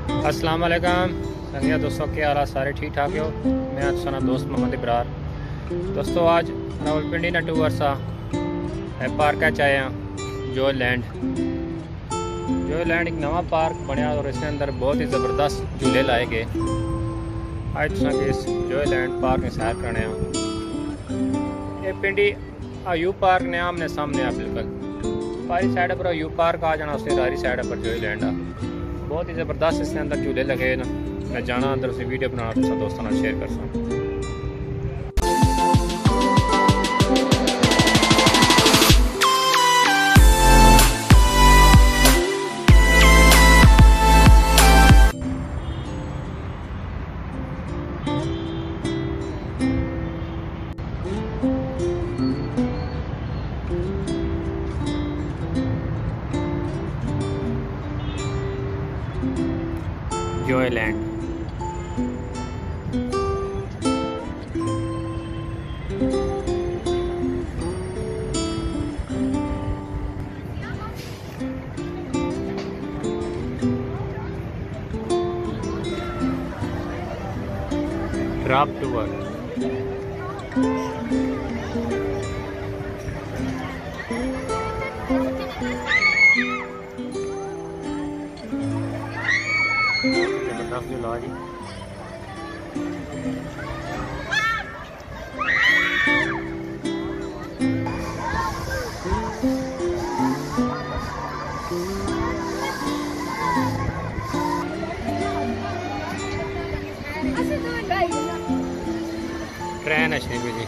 अस्सलाम वालेकुम संगिया दोस्तों, क्या हाल सारे ठीक ठाक हो। मैं सुना दोस्त मोहम्मद इब्रार। दोस्तों आज रावलपिंडी नटू वर्सा पार्क आए हैं जॉयलैंड। जॉयलैंड एक नवा पार्क बनया और इसके अंदर बहुत ही ज़बरदस्त झूले लाए गए। आज तुम इस जॉयलैंड पार्क में सैर करने ये पिंडी यू पार्क ने आमने सामने आ बिल्कुल पारी साइड पर यू पार्क आ जाना, उसके सारी साइड पर जॉयलैंड आ बहुत ही ज़बरदस्त इसके अंदर झूले लगे ना। मैं जाना अंदर से वीडियो बनाना दोस्तों शेयर कर सकूँ। जॉयलैंड ड्राफ्ट टूर जी। ट्रेन अच्छी भी जी।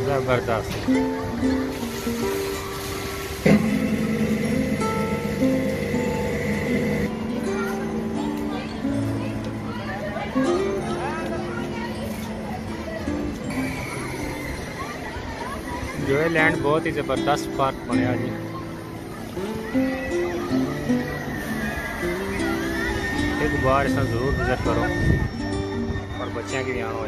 जबरदस्त जॉयलैंड बहुत ही ज़बरदस्त पार्क बनया जी। एक बार इसमें ज़रूर विजिट करो और बच्चों की भी आना हो।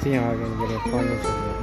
मछलियाँ आ गई मेरे पानी से।